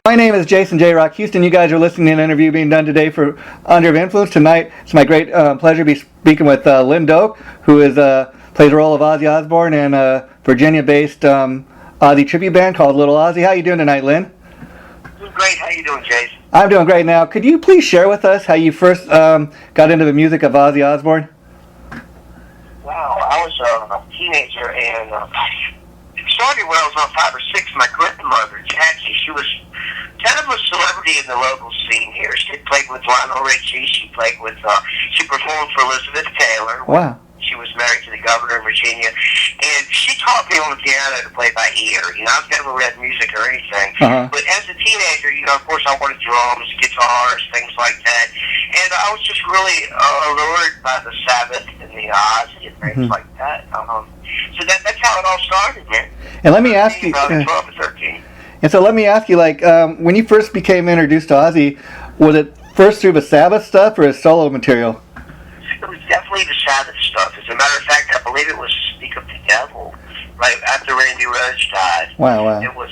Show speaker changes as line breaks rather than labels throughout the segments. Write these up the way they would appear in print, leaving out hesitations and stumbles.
My name is Jason JROCK Houston. You guys are listening to an interview being done today for Under Influence. Tonight, it's my great pleasure to be speaking with Lin Doak, who is plays the role of Ozzy Osbourne in a Virginia-based Ozzy tribute band called Little Ozzy. How you doing tonight, Lin?
Doing great. How you doing, Jason?
I'm doing great. Now, could you please share with us how you first got into the music of Ozzy Osbourne?
Wow, I was a teenager, and it started when I was about 5 or 6. My grandmother, Jackie, she was kind of a celebrity in the local scene here. She played with Lionel Richie. She performed for Elizabeth Taylor.
Wow.
She was married to the governor of Virginia, and she taught me on the piano to play by ear. I've never read music or anything, but as a teenager, of course, I wanted drums, guitars, things like that, and I was just really allured by the Sabbath and the Ozzy and things like that. So that's how it all started, man.
And let me ask you,
12 or 13.
And so let me ask you, when you first became introduced to Ozzy, was it first through the Sabbath stuff or his solo material?
It was definitely the Sabbath stuff. As a matter of fact, I believe it was Speak of the Devil, right after Randy Rhoads died.
Wow.
It was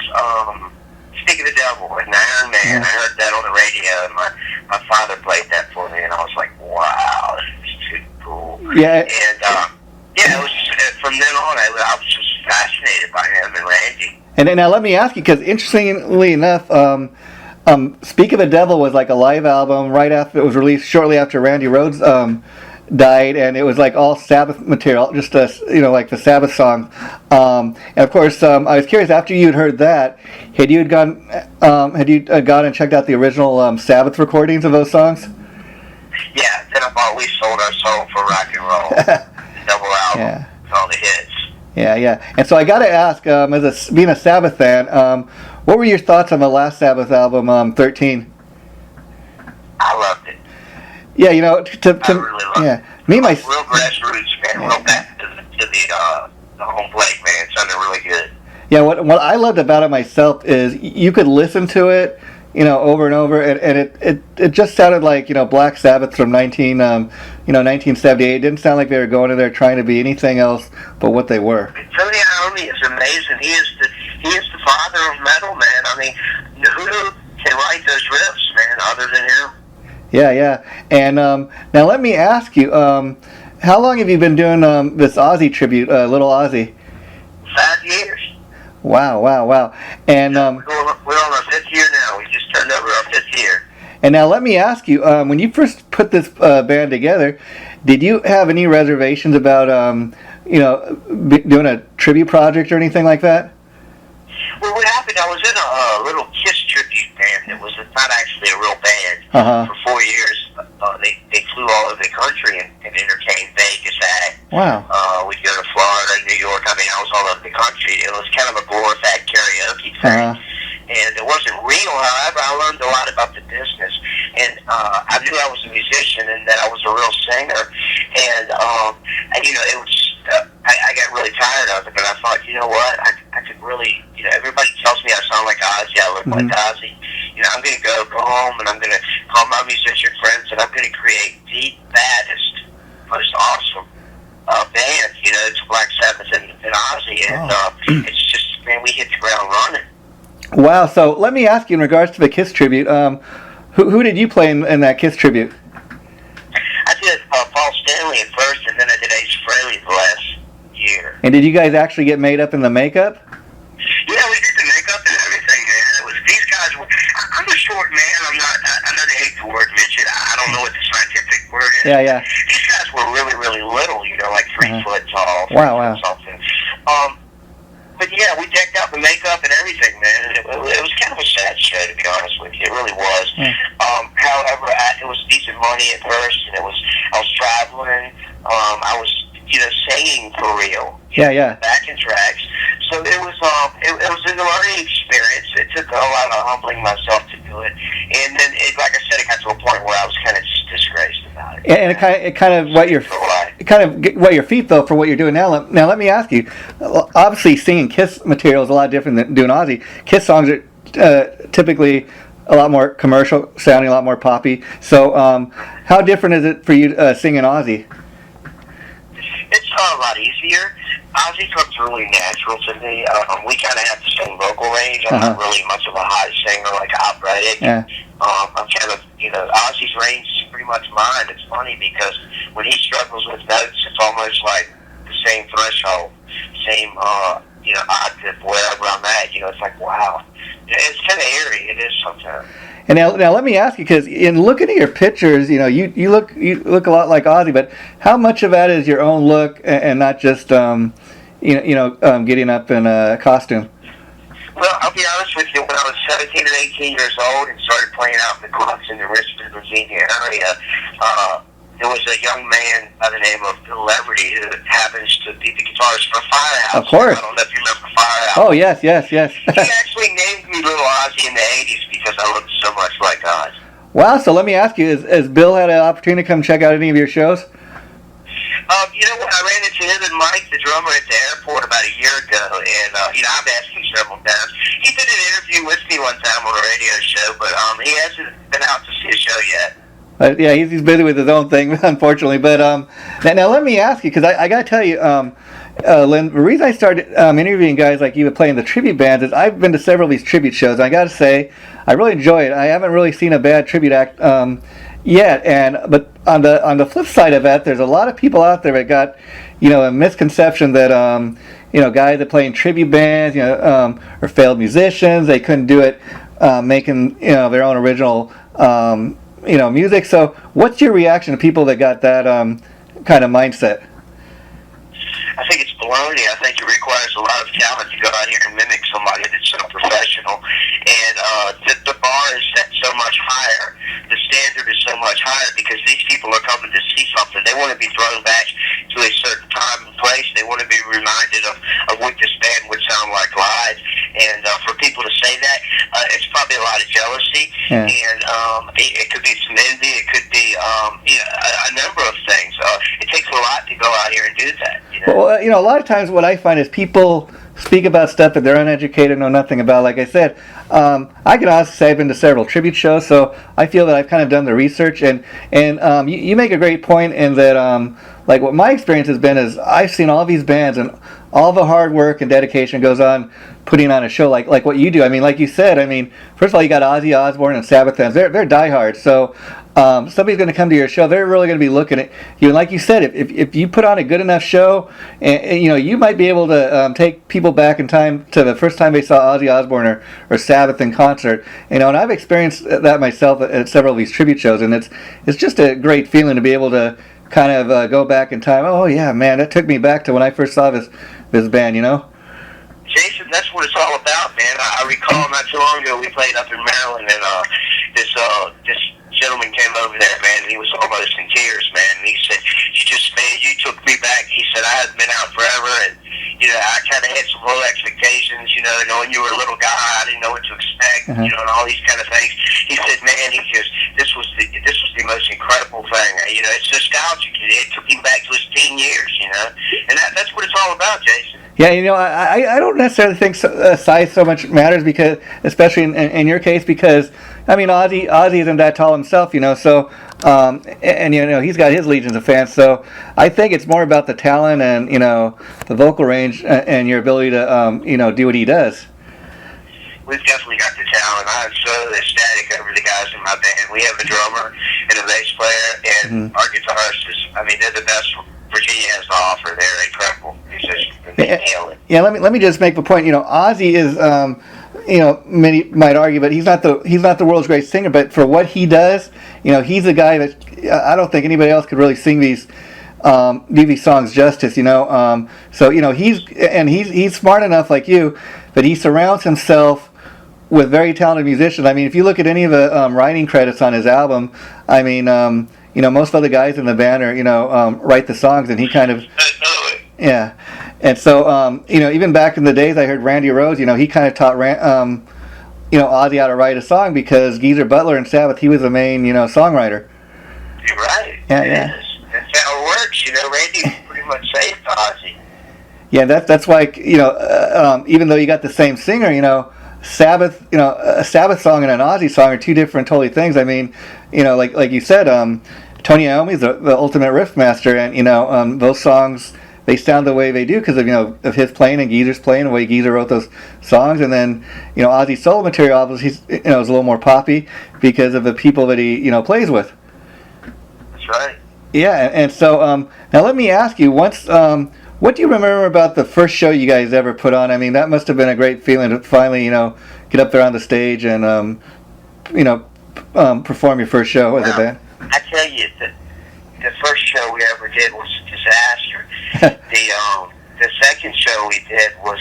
Speak of the Devil and Iron Man. I heard that on the radio, and my father played that for me, and I was like, wow, this is too cool.
Yeah.
And, it was just, from then on, I was just fascinated by him and Randy.
And then now let me ask you, because interestingly enough, Speak of the Devil was like a live album right after it was released, shortly after Randy Rhoads died, and it was like all Sabbath material, just like the Sabbath song. And of course, I was curious, after you'd heard that, had you gone and checked out the original Sabbath recordings of those songs?
Yeah, then about we sold our soul for rock and roll. Double album, all the hits.
Yeah. And so I got to ask, being a Sabbath fan, what were your thoughts on the last Sabbath album, 13?
I loved it.
Yeah,
I really loved it.
Me,
real grassroots, man. Real back to the home plate, man. It sounded really good.
Yeah, what I loved about it myself is you could listen to it, over and over, and it just sounded like Black Sabbath from 1978. It didn't sound like they were going in there trying to be anything else but what they were.
Tony Iommi is amazing. He is the father of metal, man. I mean, who can write those riffs, man, other than him?
Yeah. And now let me ask you, how long have you been doing this Ozzy tribute, Little Ozzy?
5 years.
Wow. And
we're on our 5th year now. We just turned over our 5th year.
And now let me ask you, when you first put this band together, did you have any reservations about doing a tribute project or anything like that?
Well, what happened, I was in a little Kiss tribute band. It's not actually a real band. For 4 years, they flew all over the country and entertained Vegas at.
Wow.
We'd go to Florida, New York. I mean, I was all over the country. It was kind of a glorified karaoke thing. And it wasn't real, however. I learned a lot about the business. And I knew I was a musician and that I was a real singer. And it was... I got really tired of it, but I thought, you know what, I could really, everybody tells me I sound like Ozzy, I look like Ozzy. I'm going to go home, and I'm going to call my musician friends, and I'm going to create the baddest, most awesome band. It's Black Sabbath and Ozzy, and it's just, man, we hit the ground running.
Wow, so let me ask you, in regards to the Kiss tribute, who did you play in that Kiss tribute?
I did Paul Stanley at first, and then I did Ace Frehley the last year. And
did you guys actually get made up in the makeup?
Yeah, we did the makeup and everything, man. It was these guys. I'm a short man. I know they hate the word midget. I don't know what the scientific word is.
Yeah.
These guys were really, really little. like 3 foot tall.
Wow.
Something. But yeah, we decked out the makeup and everything, man. It was kind of a sad show, to be honest with you. It really was. However, it was decent money at first, and I was traveling. I was, singing for real. Backing tracks. So it was a learning experience. It took a lot of humbling myself to do it, and then, like I said, it got to a point where I was kind of disgraced about it.
And it kind of wet your feet though for what you're doing now. Now let me ask you. Obviously, singing Kiss material is a lot different than doing Ozzy. Kiss songs are typically a lot more commercial sounding, a lot more poppy. So, how different is it for you singing Ozzy?
It's a lot easier. Ozzy comes really natural to me. We kind of have the same vocal range. I'm not really much of a high singer like operatic.
Yeah.
I'm kind of, Ozzy's range is pretty much mine. It's funny because when he struggles with notes, it's almost like the same threshold, same, octave, wherever I'm at. It's like, wow. It's kind of eerie. It is sometimes.
And now let me ask you, because in looking at your pictures, you look a lot like Ozzy, but how much of that is your own look and not just getting up in a costume?
Well, I'll be honest with you. When I was 17 or 18 years old and started playing out in the clubs in the Richmond, Virginia area, there was a young man by the name of Bill Leverty who happens to be the guitarist for Firehouse.
Of course.
I don't know if you remember Firehouse.
Oh, yes.
He actually named me Little Ozzy in the 80s because I looked so much like Ozzy.
Wow, so let me ask you, has Bill had an opportunity to come check out any of your shows?
When I ran into him and Mike, the drummer, at the airport about a year ago, and, I've asked him several times. He did an interview with me one time on a radio show, but he hasn't been out to see a show yet.
Yeah, he's busy with his own thing, unfortunately. But now let me ask you, because I got to tell you, Lin, the reason I started interviewing guys like you playing the tribute bands is I've been to several of these tribute shows. And I got to say, I really enjoy it. I haven't really seen a bad tribute act yet. But on the flip side of that, there's a lot of people out there that got a misconception that guys that play in tribute bands are failed musicians. They couldn't do it making their own original music. So what's your reaction to people that got that kind of mindset?
I think it's baloney. I think it requires a lot of talent to go out here and mimic somebody that's so professional. And the bar is set so much higher. The standard is so much higher because these people are coming to see something. They want to be thrown back to a certain time and place. They want to be reminded of what this band would sound like live. And for people to say that, it's probably a lot of jealousy.
Yeah.
And it could be some envy. It could be a number of things. It takes a lot to go out here and do that.
Well, a lot of times what I find is people speak about stuff that they're uneducated, know nothing about. Like I said, I can honestly say I've been to several tribute shows, so I feel that I've kind of done the research. And you make a great point in that, like what my experience has been is I've seen all these bands and all the hard work and dedication goes on putting on a show like what you do. I mean, like you said, first of all, you got Ozzy Osbourne and Sabbath fans. They're diehards. So somebody's going to come to your show. They're really going to be looking at you. And like you said, if you put on a good enough show, and you might be able to take people back in time to the first time they saw Ozzy Osbourne or Sabbath in concert. And I've experienced that myself at several of these tribute shows, and it's just a great feeling to be able to kind of go back in time. Oh yeah, man, that took me back to when I first saw this band.
Jason, that's what it's all about, man. I recall not too long ago we played up in Maryland, and this gentleman came over there, man, and he was almost in tears, man. And he said, you took me back. He said, I hadn't been out forever, and I kind of had some low expectations, knowing you were a little guy, I didn't know what to expect, and all these kind of things. He said, man, this was the most incredible thing. It's nostalgic. It took him back to his teen years, and that's what it's all about, Jason.
Yeah, I don't necessarily think size so much matters, because, especially in your case, because Ozzy isn't that tall himself, so he's got his legions of fans. So I think it's more about the talent and the vocal range and your ability to do what he does.
We've definitely got the talent. I'm so ecstatic over the guys in my band. We have a drummer and a bass player, and our guitarist is, they're the best Virginia has to offer. They're incredible musicians.
Yeah, let me just make the point. Ozzy is, many might argue, but he's not the world's greatest singer. But for what he does, he's a guy that I don't think anybody else could really sing these songs justice. So he's smart enough, like you, that he surrounds himself with very talented musicians. If you look at any of the writing credits on his album, most other guys in the band are, write the songs, and he kind of, yeah. And so, even back in the days, I heard Randy Rhoads, he kind of taught, Ozzy how to write a song, because Geezer Butler and Sabbath, he was the main, songwriter.
You're right.
Yeah.
That's how it works. Randy pretty much saved Ozzy. Yeah,
that's why, even though you got the same singer, Sabbath, a Sabbath song and an Ozzy song are two different totally things. Like you said, Tony Iommi's the ultimate riff master, and those songs they sound the way they do because of of his playing and Geezer's playing, the way Geezer wrote those songs, and then Ozzy's solo material obviously is a little more poppy because of the people that he plays with.
That's right.
Yeah, and so now let me ask you, what do you remember about the first show you guys ever put on? I mean, that must have been a great feeling to finally get up there on the stage and perform your first show as a band.
I tell you, the first show we ever did was a disaster. The second show we did was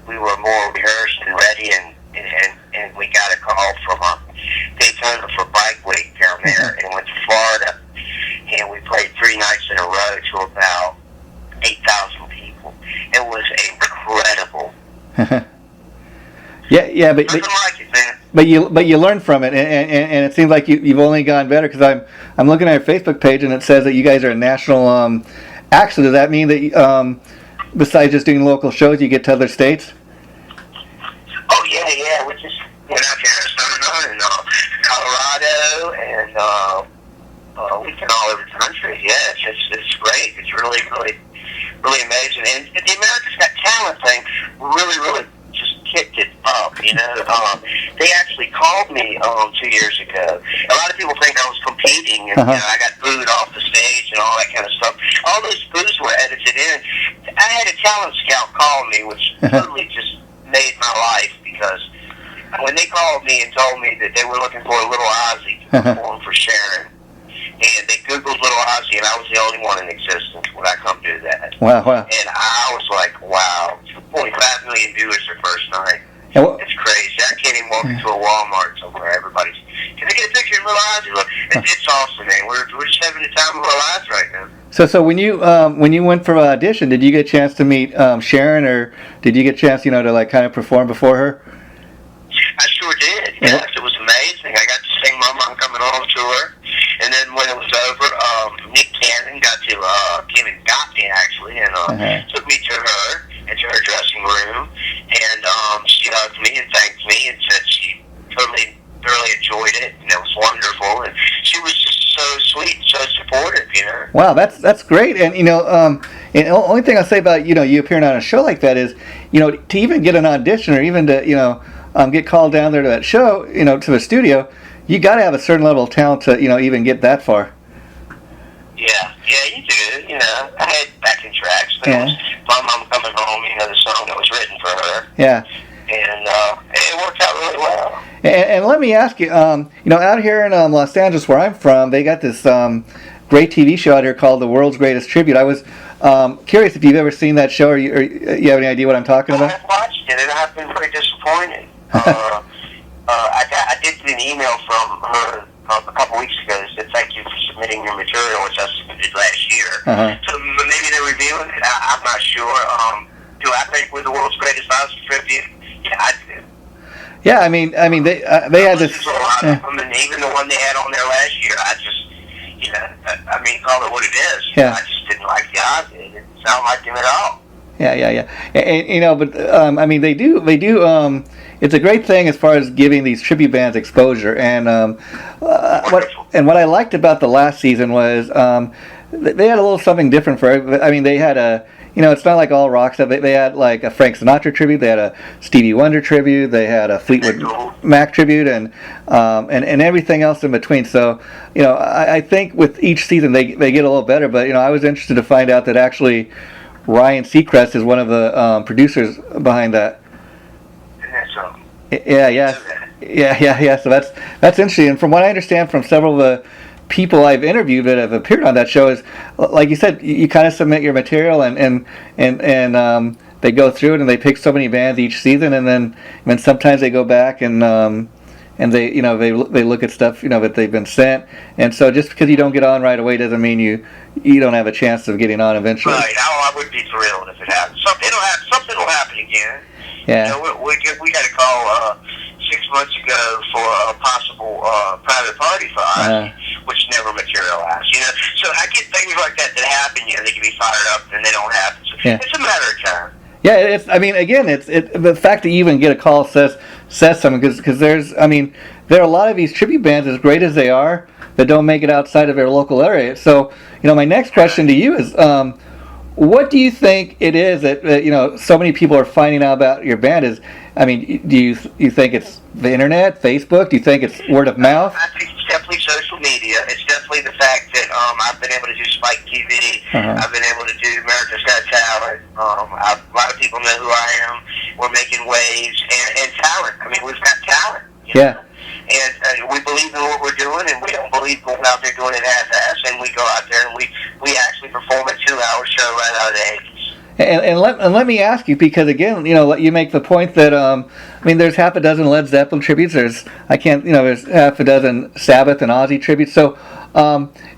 we were more rehearsed and ready, and we got a call from Daytona for Bike Week down there, and went to Florida, and we played 3 nights in a row to about 8,000 people. It was incredible.
Yeah, but
nothing like it, man.
But you learned from it, and it seems like you've only gotten better, because I'm looking at your Facebook page and it says that you guys are a national act. So does that mean that besides just doing local shows, you get to other states?
Oh yeah, we just went out to Arizona and Colorado, and we've been all over the country. Yeah, it's great. It's really amazing. And the America's Got Talent thing really just kicked it up, They actually called me 2 years ago. A lot of people think I was competing, and I got booed off the stage and all that kind of stuff. All those boos were edited in. I had a talent scout call me, which totally just made my life, because when they called me and told me that they were looking for a little Ozzy to perform for Sharon, and they Googled Little Ozzy, and I was the only one in existence when I come do that.
Wow.
And I was like, wow, 2.5 million viewers the first night. It's crazy. I can't even walk into a Walmart somewhere. Everybody's, can I get a picture of Little Ozzy? Look, it's awesome, man. We're just having the time of our lives right now.
So when you went for an audition, did you get a chance to meet Sharon, or did you get a chance, to kind of perform before her?
I sure did. Yes, it was amazing. I got to sing Mama, I'm Coming Home to her. And then when it was over, Nick Cannon came and got me, actually, and took me to her, into her dressing room, and she hugged me and thanked me and said she thoroughly enjoyed it, and it was wonderful, and she was just so sweet, so supportive,
Wow, that's great. And and the only thing I'll say about you appearing on a show like that is, to even get an audition, or even to get called down there to that show, to the studio, you got to have a certain level of talent to even get that far.
Yeah, you do. I had backing tracks. But it was Mama, I'm Coming Home, the song that was written for her.
Yeah.
And it worked out really well.
And let me ask you, out here in Los Angeles, where I'm from, they got this great TV show out here called The World's Greatest Tribute. I was curious if you've ever seen that show, or you have any idea what I'm talking about?
I've watched it, and I've been pretty disappointed. I did get an email from her a couple weeks ago that said, thank you for submitting your material, which I submitted last year. So maybe they're reviewing it. I'm not sure. Do I think we're the world's greatest Ozzy tribute? Yeah, I do.
Yeah, I mean, they had this.
A lot of them, and even the one they had on there last year, I just, call it what it is.
Yeah.
I just didn't like the Ozzy. It didn't sound like him at all.
Yeah. And but they do. It's a great thing as far as giving these tribute bands exposure. And what I liked about the last season was they had a little something different for. They had a. It's not like all rock stuff. They had like a Frank Sinatra tribute. They had a Stevie Wonder tribute. They had a Fleetwood Mac tribute, and everything else in between. So, I think with each season they get a little better. But I was interested to find out that actually Ryan Seacrest is one of the producers behind that. Yeah. So that's interesting. And from what I understand from several of the people I've interviewed that have appeared on that show, is like you said, you kind of submit your material and they go through it and they pick so many bands each season, and then sometimes they go back and they they look at stuff that they've been sent, and so just because you don't get on right away doesn't mean you don't have a chance of getting on eventually.
Right. I would be thrilled if it happens. Something will happen again.
Yeah.
We got a call 6 months ago for a possible private party for us, which never materialized. So I get things like that happen. They can be fired up and they don't happen. So it's a matter of time.
Yeah, it's. Again, it's the fact that you even get a call says something, because there are a lot of these tribute bands, as great as they are, that don't make it outside of their local area. So my next question to you is, what do you think it is that so many people are finding out about your band? I mean, do you think it's the internet, Facebook? Do you think it's word of mouth?
I think it's definitely social media. It's definitely the fact that I've been able to do Spike TV. I've been able to do America's Got Talent. A lot of people know who I am. We're making waves and talent. I mean, we've got talent.
Yeah.
And we believe in what we're doing, and we don't believe going out there doing it half-ass. And we go out there and we actually perform a 2-hour show right out of the 80s.
And let me ask you, because again, you make the point that I mean, there's half a dozen Led Zeppelin tributes. There's half a dozen Sabbath and Ozzy tributes. So,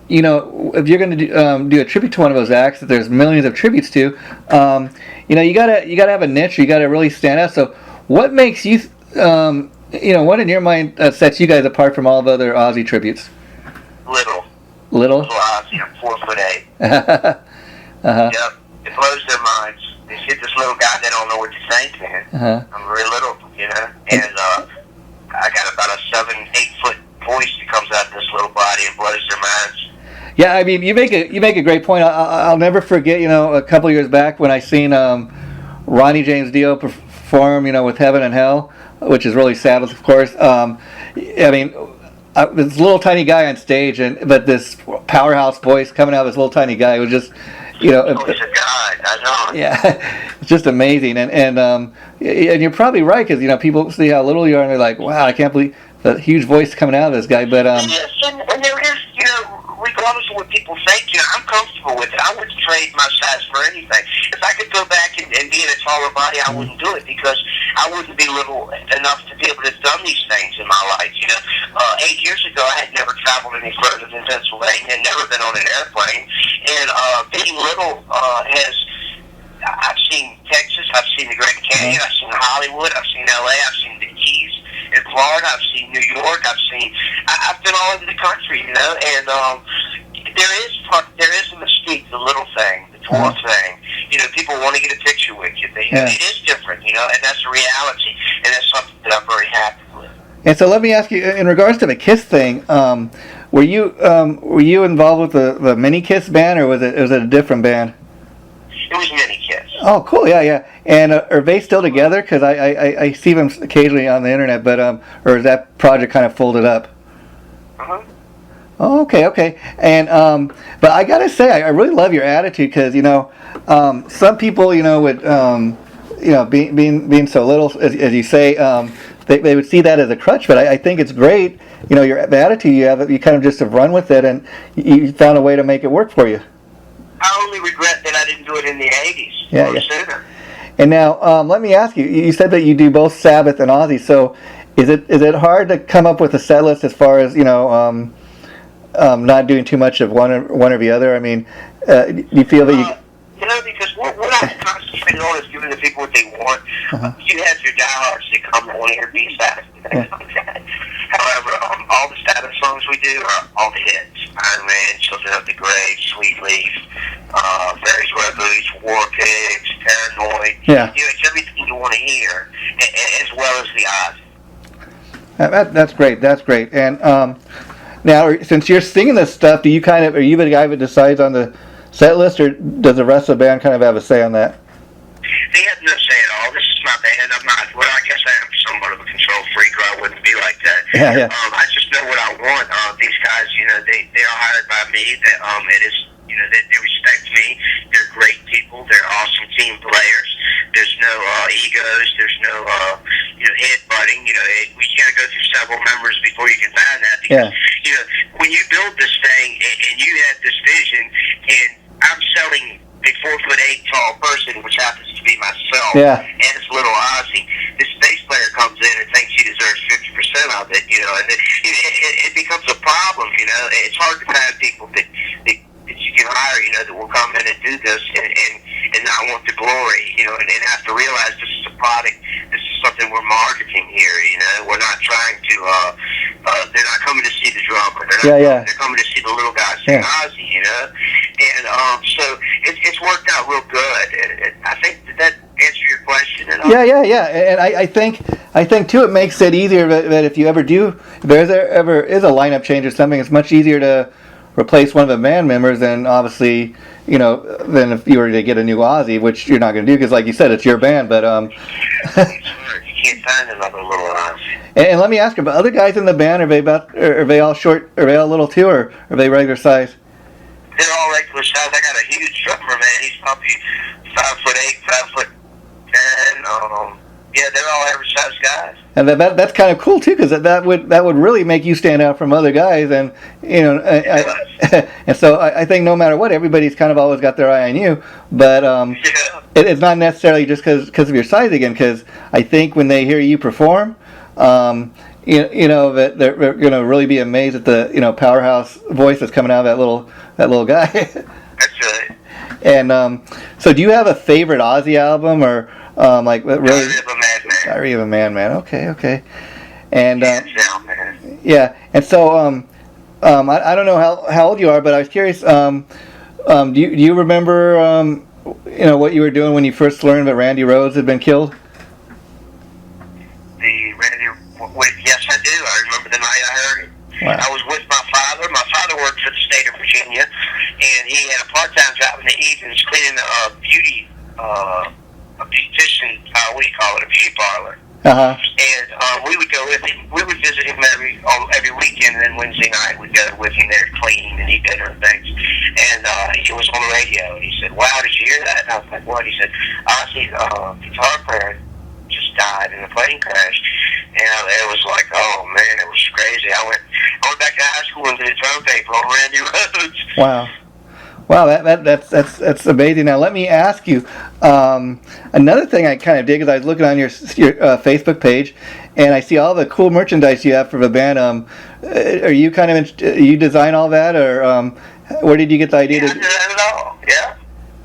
if you're going to do a tribute to one of those acts that there's millions of tributes to, you gotta have a niche. You gotta really stand out. So, what makes you, what in your mind sets you guys apart from all the other Ozzy tributes? Little
Ozzy. I'm 4'8". Yep. It blows their minds. They see this little guy, they don't know what to think, man. I'm very little, and I got about a 7-8 foot voice that comes out of this little body and blows their minds.
Yeah, I mean, you make a great point. I'll never forget, a couple years back when I seen Ronnie James Dio perform, with Heaven and Hell, which is really Sabbath, of course. I mean, this little tiny guy on stage, but this powerhouse voice coming out of this little tiny guy was just.
He's a god, I know.
Yeah, it's just amazing, and you're probably right, because people see how little you are, and they're like, "Wow, I can't believe the huge voice coming out of this guy." But
yes, and there is, regardless of what people think, I'm comfortable with it. I wouldn't trade my size for anything. If I could go back and be in a taller body, I wouldn't do it, because I wouldn't be little enough to be able to have done these things in my life. 8 years ago, I had never traveled any further than Pennsylvania, and never been on an airplane. And being little I've seen Texas, I've seen the Grand Canyon, I've seen Hollywood, I've seen LA, I've seen the Keys in Florida, I've seen New York, I've been all over the country, and there is a mystique, the little thing, the dwarf thing. People want to get a picture with you. It is different, and that's a reality, and that's something that I'm very happy with.
And so let me ask you, in regards to the Kiss thing, were you involved with the Mini Kiss band, or was it a different band?
It was Mini Kiss.
Oh, cool, yeah. And are they still together? Because I see them occasionally on the internet, but or is that project kind of folded up? Oh, okay. And but I gotta say, I really love your attitude, because some people would being so little, as you say, they would see that as a crutch. But I think it's great. The attitude you have, you kind of just have run with it, and you found a way to make it work for you.
I only regret that I didn't do it in the 80s.
Yeah.
Sooner.
And now, let me ask you. You said that you do both Sabbath and Ozzy. So, is it hard to come up with a set list as far as not doing too much of one or the other? I mean, do you feel that you?
Because what I concentrate on is giving the people what they want. You have your diehards that come and want to hear B-sides and things like that. However, all the Sabbath songs we do are all the hits. Iron Man, Children of the Grave, Sweet Leaf, Fairies Rebels, War Pigs, Paranoid.
Yeah.
It's everything you want to hear, as well as the Ozzy.
That's great. And now, since you're singing this stuff, are you the guy that decides on the set list, or does the rest of the band kind of have a say on that?
They have no say at all. This is my band. I'm not. Well, I guess I am somewhat of a control freak, or I wouldn't be like that.
Yeah.
I just know what I want. These guys, they are hired by me. It is, they respect me. They're great people. They're awesome team players. There's no egos. There's no headbutting. We got to go through several members before you can find that. Because, when you build this thing and you have this vision, and I'm selling a 4'8" tall person, which happens to be myself, and this little Ozzy. This bass player comes in and thinks he deserves 50% of it, and it becomes a problem. It's hard to find people that you can hire, that will come in and do this and not want the glory, and have to realize this is a product. This is something we're marketing here. We're not trying to. They're not coming to see the drummer. They're coming to see the little guy sing Ozzy. And so it's worked out real good. I think that answer your question.
Yeah. And I think too, it makes it easier that if there ever is a lineup change or something, it's much easier to replace one of the band members than obviously than if you were to get a new Ozzy, which you're not going to do because, like you said, it's your band. But
It's hard. You can't find another little Ozzy.
and let me ask you, about other guys in the band, are they all short? Are they all little too, or are they regular size?
They're all regular size. I got a huge drummer, man. He's probably 5'8", 5'10". Yeah, they're all average size guys.
And that's kind of cool too, because that would really make you stand out from other guys, and and so I think no matter what, everybody's kind of always got their eye on you. But it's not necessarily just because of your size again, because I think when they hear you perform, that they're going to really be amazed at the powerhouse voice that's coming out of that little guy.
That's right.
And so, do you have a favorite Ozzy album, or like really? Diary of a Madman. Okay. And yeah, and so I don't know how old you are, but I was curious. Do you remember what you were doing when you first learned that Randy Rhoads had been killed?
Yes, I do. I remember the night I heard it. Wow. I was with my father. My father worked for the state of Virginia, and he had a part-time job in the evenings cleaning a beauty. A beautician, what do you call it, a beauty parlor.
Uh-huh.
And we would go with him. We would visit him every weekend, and then Wednesday night we'd go with him there to clean and eat dinner and things. And he was on the radio, and he said, "Wow, did you hear that?" And I was like, "What?" He said, "Ozzy, guitar player, just died in a plane crash." And it was like, oh man, it was crazy. I went back to high school and did a drum paper on Randy Rhoads.
Wow, that's amazing. Now let me ask you another thing I kind of dig is I was looking on your Facebook page, and I see all the cool merchandise you have for the band. Are you you design all that, or where did you get the idea?
Yeah, I design it all. Yeah.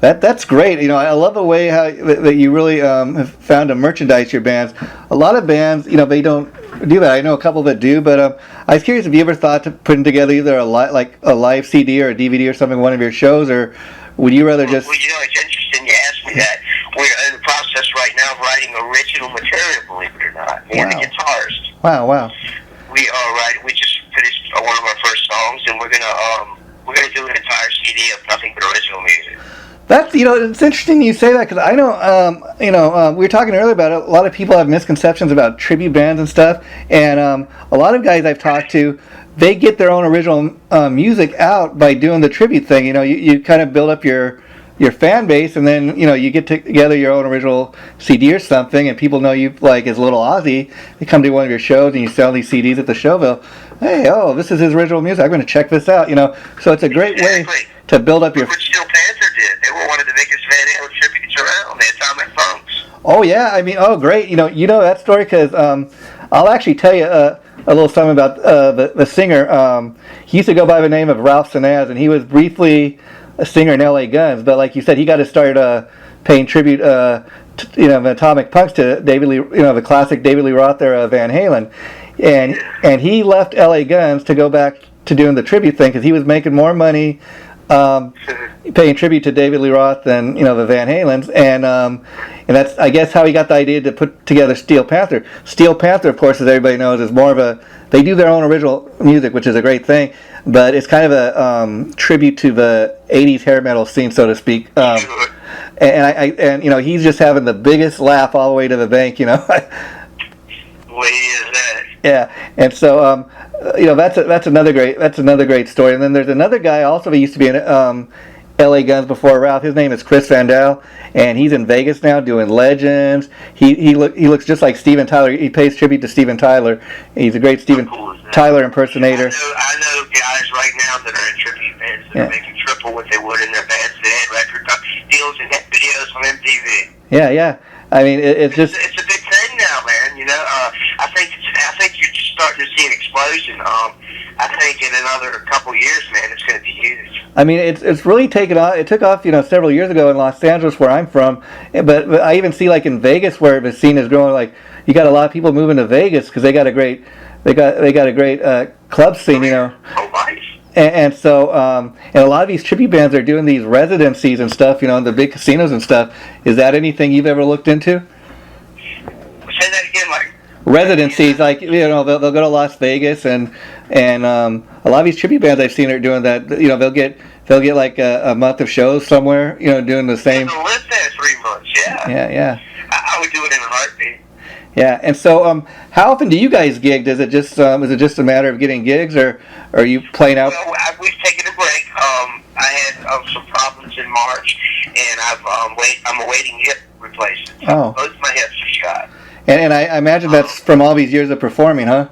That's great. I love the way how that you really have found to merchandise your bands. A lot of bands, they don't do that. I know a couple that do, but I was curious if you ever thought to putting together either a live CD or a DVD or something, one of your shows, or would you rather just?
Well, it's interesting you asked me that. We're in the process right now of writing original material, believe it or not. Me and the guitarist.
Wow.
We are writing. We just finished one of our first songs, and we're gonna do an entire CD of nothing but original music.
That's it's interesting you say that, because I know we were talking earlier about it. A lot of people have misconceptions about tribute bands and stuff, and a lot of guys I've talked to, they get their own original music out by doing the tribute thing. You kind of build up your fan base, and then you get together your own original CD or something, and people know you like as Little Ozzy. They come to one of your shows, and you sell these CDs at the show. They'll, hey, this is his original music. I'm going to check this out. So it's a great way to build up your.
Steel Panther did. They were one of the biggest Van Halen tributes around. The Atomic Funks.
Oh yeah, great. That story, because I'll actually tell you a little something about the singer. He used to go by the name of Ralph Sanaz, and he was briefly a singer in L.A. Guns. But like you said, he got to start paying tribute, the Atomic Punks to David Lee, the classic David Lee Roth era of Van Halen, and he left L.A. Guns to go back to doing the tribute thing because he was making more money. Paying tribute to David Lee Roth than the Van Halens, and that's I guess how he got the idea to put together Steel Panther. Steel Panther, of course, as everybody knows, is more of they do their own original music, which is a great thing, but it's kind of a tribute to the '80s hair metal scene, so to speak. And he's just having the biggest laugh all the way to the bank,
What is that?
Yeah, and so that's another great story. And then there's another guy also. He used to be in L.A. Guns before Ralph. His name is Chris Vandal, and he's in Vegas now doing Legends. He looks just like Steven Tyler. He pays tribute to Steven Tyler. He's a great Steven Tyler impersonator.
I know guys right now that are in tribute bands that are making triple what they would in their bands. They had record deals and had videos on MTV.
Yeah. I mean, it's just
it's a big thing now, man. I think you're just starting to see an explosion. I think in another couple years, man, it's going to be huge.
I mean, it's really taken off. It took off, several years ago in Los Angeles, where I'm from. But I even see like in Vegas, where the scene is growing. Like you got a lot of people moving to Vegas because they got a great club scene,
Oh, nice.
And so and a lot of these tribute bands are doing these residencies and stuff, in the big casinos and stuff. Is that anything you've ever looked into?
Say that again, Mike.
residencies. Like they'll go to Las Vegas and a lot of these tribute bands I've seen are doing that. They'll get like a month of shows somewhere. Doing the same.
They'll live there 3 months. Yeah.
Yeah.
I would do it in a heartbeat.
Yeah, and so how often do you guys gig? Is it just a matter of getting gigs, or are you playing out?
Well, we've taken a break. I had some problems in March, and I'm awaiting hip replacement.
Oh.
Both my hips are shot.
And I imagine that's from all these years of performing, huh?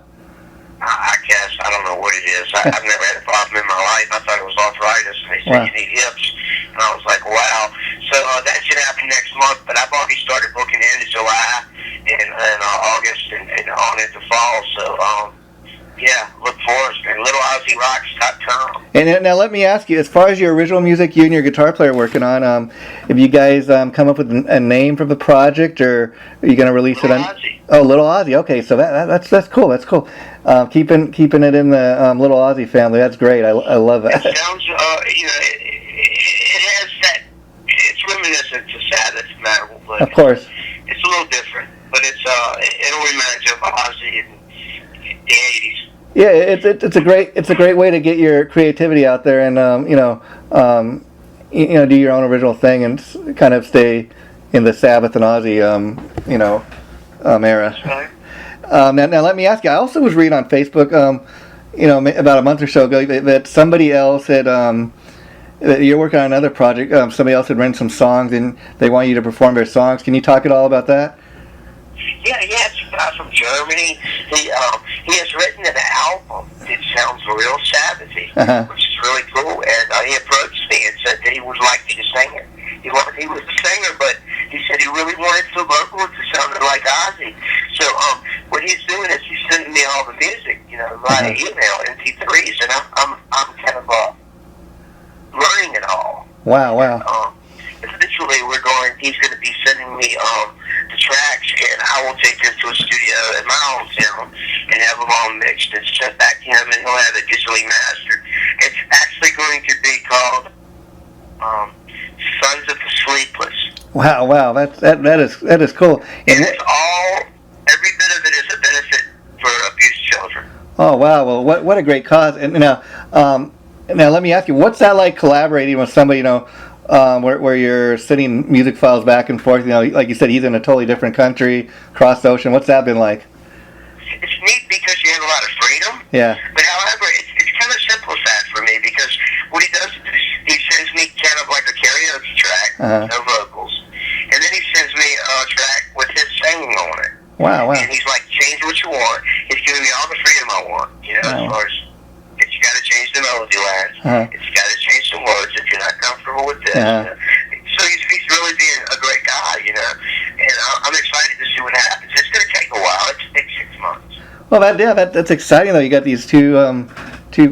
I guess. I don't know what it is. I've never had a problem in my life. I thought it was arthritis, and they said you need hips. And I was like, wow. So that should happen next month, but I've already started booking into July and August and on into fall. So, yeah, look for us. And LittleOzzyRocks.com.
And now let me ask you, as far as your original music you and your guitar player working on, have you guys come up with a name for the project, or are you going to release
Little
it on?
Ozzy.
Oh, Little Ozzy. Okay, so that's cool. That's cool. Keeping it in the Little Ozzy family. That's great. I love it.
It sounds, it has that. It's reminiscent to Sabbath metal, but
Of course.
it's a little different. But it'll remind you of Ozzy in the '80s.
Yeah, it's a great way to get your creativity out there and do your own original thing and kind of stay in the Sabbath and Ozzy era.
Right.
Now let me ask you. I also was reading on Facebook, about a month or so ago that somebody else had that you're working on another project. Somebody else had written some songs and they want you to perform their songs. Can you talk at all about that?
Yeah, it's a guy from Germany. He has written an album that sounds real Sabbathy, which is really cool. And he approached me and said that he would like me to sing it. He was a singer, but he said he really wanted the vocals to sound like Ozzy. So what he's doing is he's sending me all the music, via email, MP3s, and I'm kind of learning it all.
Wow.
Eventually, he's going to be sending me the tracks, and I will take them to a studio in my hometown and have them all mixed and sent back to him, and he'll have it digitally mastered. It's actually going to be called Sons of the Sleepless.
Wow, that is cool.
And every bit of it is a benefit for abused children.
Oh wow, well what a great cause. And now let me ask you, what's that like collaborating with somebody, where you're sending music files back and forth, like you said, he's in a totally different country, across the ocean. What's that been like?
It's neat because you have a lot of freedom.
Yeah.
But however, it's kind of simplified for me because what he does is he sends me kind of like a karaoke track, no vocals, and then he sends me a track with his singing on it.
Wow.
And he's like, change what you want. He's giving me all the freedom I want, as far as if you got to change the melody lines, if you got to change the words, if you're not comfortable with this. So he's really being a great guy, and I'm excited to see what happens. It's going to take a while. It takes 6 months. Well,
that's exciting though. You got these two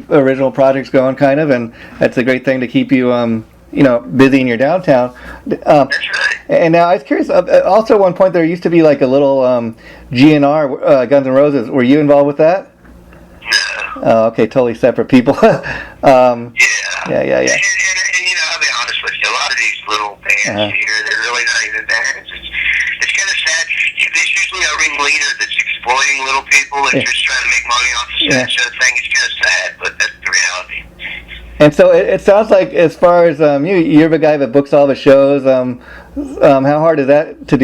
original projects going, kind of, and that's a great thing to keep you busy in your downtown.
That's right.
And now I was curious. Also, at one point there used to be like a little GNR Guns N' Roses. Were you involved with that?
No.
Oh, okay, totally separate people.
Yeah.
Yeah.
And I'll be honest with you, a lot of these little bands here, they're really not even bands. It's kind of sad. There's usually a ringleader that's exploiting little people and just trying to make money off the show thing. It's kind of sad, but that's the reality.
And so it sounds like, as far as you're the guy that books all the shows. How hard is that to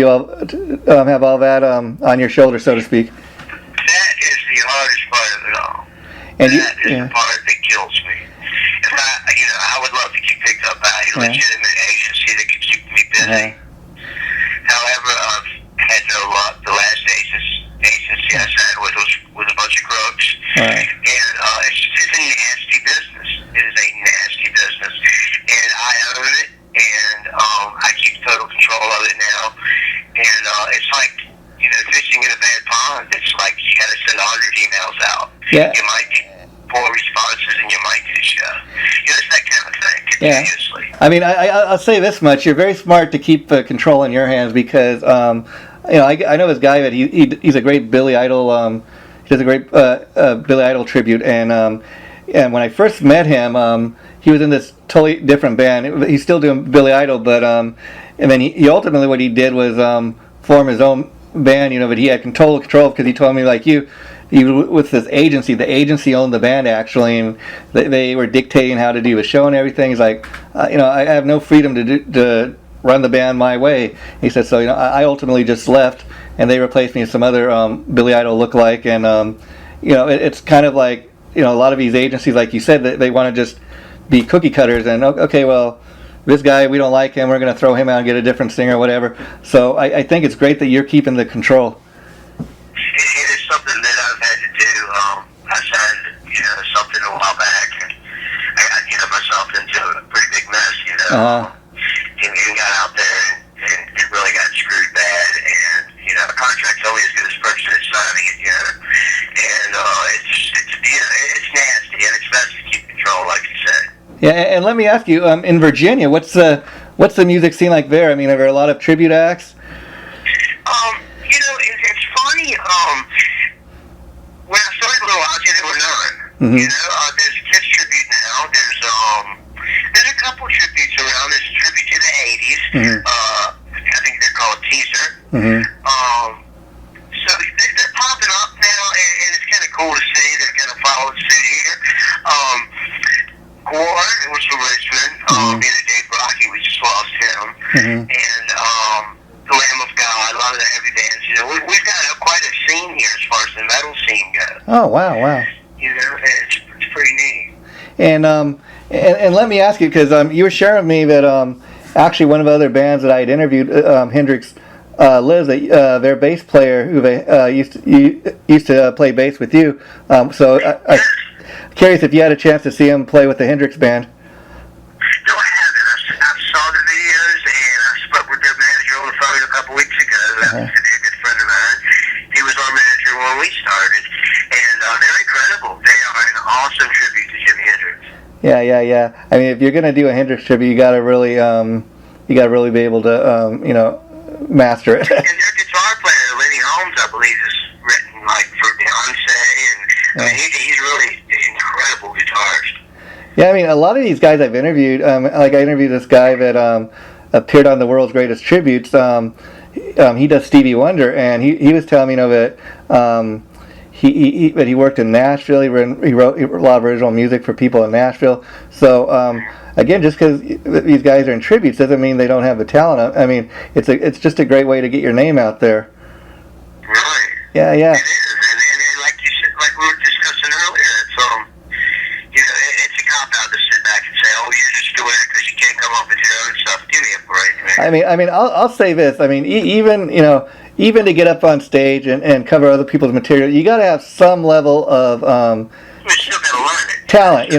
have all that on your shoulder, so to speak?
That is the hardest part of it all.
And
that is the part that kills me. If I would love to get picked up by a legitimate agency that could keep me busy. However, I've had no luck. The last agency I signed with was a bunch of crooks.
Right.
And it's a nasty business. It is a nasty business. And I own it, and I keep total control of it now. And it's like, fishing in a bad pond. It's like you got to send 100 emails out.
Yeah.
You might get 4 responses, and you might get a show. It's that kind of thing, continuously.
I mean, I'll say this much: you're very smart to keep control in your hands because, I know this guy that he's a great Billy Idol. He does a great Billy Idol tribute, and when I first met him, he was in this totally different band. He's still doing Billy Idol, but and then he ultimately what he did was form his own band, but he had total control because he told me like you with this agency. The agency owned the band actually, and they were dictating how to do a show and everything. He's like, I have no freedom to run the band my way. He said, so I ultimately just left, and they replaced me with some other Billy Idol lookalike, and it's kind of like a lot of these agencies, like you said, they want to just be cookie cutters, and okay, well, this guy, we don't like him, we're going to throw him out and get a different singer or whatever. So I think it's great that you're keeping the control.
It is something that I've had to do. I signed, something a while back, and I got, myself into a pretty big mess, and got out there, and it really got screwed bad, and, a contract's only as good as the person that's signing it, and it's nasty, and it's best to keep control, like you said.
Yeah, and let me ask you, in Virginia, what's the music scene like there? I mean, are there a lot of tribute acts?
It's funny. When I started Little Ozzy, there were none.
Mm-hmm.
There's a Kiss tribute now. There's a couple tributes around. There's a tribute to the '80s.
Mm-hmm.
I think they're called Teaser.
Mm-hmm.
So they're popping up now, and it's kind of cool to see. They're kind of following suit here. Gore, it was from Richmond. JROCK, we just lost him.
Mm-hmm.
And the Lamb of God, a lot of the heavy bands. We've got quite a scene here as far as the metal scene goes.
Oh, wow.
It's pretty neat.
And let me ask you, because you were sharing with me that actually one of the other bands that I had interviewed, Hendrix, Liz, their bass player who used to play bass with you. So I'm curious if you had a chance to see him play with the Hendrix band.
No, I haven't. I saw the videos, and I spoke with their manager on the phone a couple weeks ago. That was a good friend of mine. He was our manager when we started, and they're incredible. They are an awesome tribute to Jimi Hendrix.
Yeah. I mean, if you're gonna do a Hendrix tribute, you gotta really be able to master it.
And their guitar player, Lenny Holmes, I believe, is written like for Beyonce, and he's really an incredible guitarist.
Yeah, I mean, a lot of these guys I've interviewed, like I interviewed this guy that appeared on the World's Greatest Tributes. He does Stevie Wonder, and he was telling me, that he worked in Nashville. He wrote a lot of original music for people in Nashville. So again, just because these guys are in tributes doesn't mean they don't have the talent. I mean, it's just a great way to get your name out there.
Right.
Yeah.
It is, and like you said, like we were discussing earlier, it's a cop out to sit back and say, "Oh, you're just doing it because you can't come up with your own stuff." Give me a break, man.
I mean, I'll say this. I mean, even to get up on stage and cover other people's material, you got to have some level of
You still got to learn it.
Talent,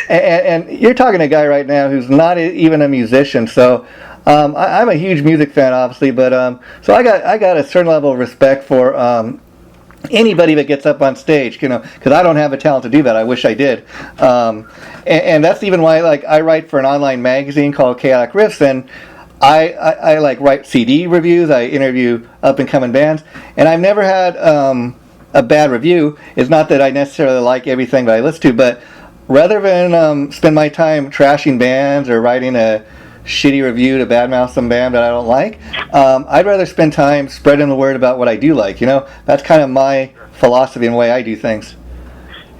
And you're talking to a guy right now who's not even a musician, so I'm a huge music fan, obviously, but so I got a certain level of respect for anybody that gets up on stage, because I don't have the talent to do that. I wish I did, and that's even why, like, I write for an online magazine called Chaotic Riffs, and I like write CD reviews. I interview up and coming bands, and I've never had a bad review. It's not that I necessarily like everything that I listen to, but rather than spend my time trashing bands or writing a shitty review to badmouth some band that I don't like, I'd rather spend time spreading the word about what I do like. That's kind of my philosophy and way I do things.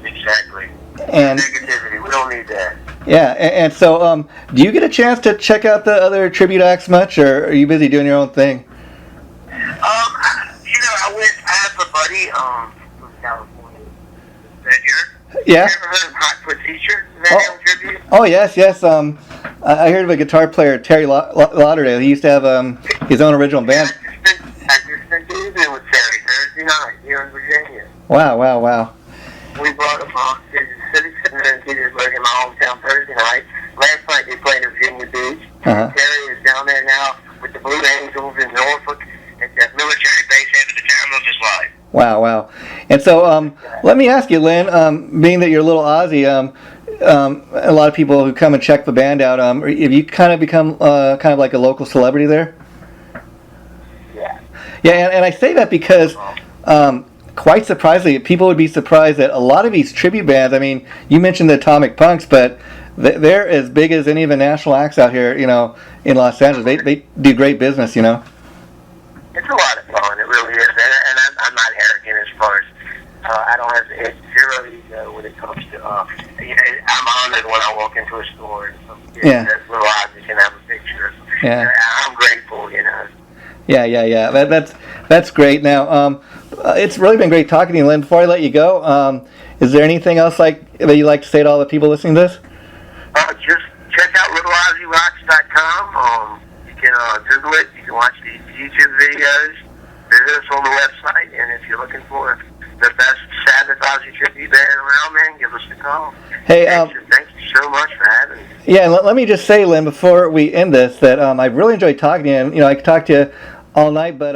Exactly.
And
negativity, we don't need that.
Yeah, and so do you get a chance to check out the other tribute acts much, or are you busy doing your own thing?
I have a buddy from California. That year.
Yeah.
You ever heard of Hot Foot Teacher? Is that tribute?
Oh yes. I heard of a guitar player, Terry Lauderdale. He used to have his own original band.
I just spent the evening with Terry Thursday night here in Virginia.
Wow.
We brought him off to the Civic Center in Petersburg in my hometown Thursday night. Last night they played in Virginia Beach.
Uh-huh.
Terry is down there now with the Blue Angels in Norfolk at the military base having the time of his life.
Wow. And so let me ask you, Lynn, being that you're a little Ozzy, a lot of people who come and check the band out, have you kind of become kind of like a local celebrity there? Yeah, and I say that because quite surprisingly, people would be surprised that a lot of these tribute bands, I mean, you mentioned the Atomic Punks, but they're as big as any of the national acts out here, in Los Angeles. They do great business,
Yeah, It's a lot of fun. It really is. And I'm not arrogant as far as I don't have zero ego when it comes to. I'm honored when I walk into a store and some kid that little Ozzy can have a picture.
Yeah.
I'm grateful, you know.
Yeah. That's great. Now, it's really been great talking to you, Lin. Before I let you go, is there anything else that you'd like to say to all the people listening to this?
Just check out littleozzyrocks.com. You can Google it. You can watch the YouTube videos. Visit us on the website. And if you're looking for the best Sabbath Ozzy tribute band around, man, give us a call.
Hey,
thank you so much for having me.
Yeah, and let me just say, Lin, before we end this, that I really enjoyed talking to you. And, I could talk to you all night, but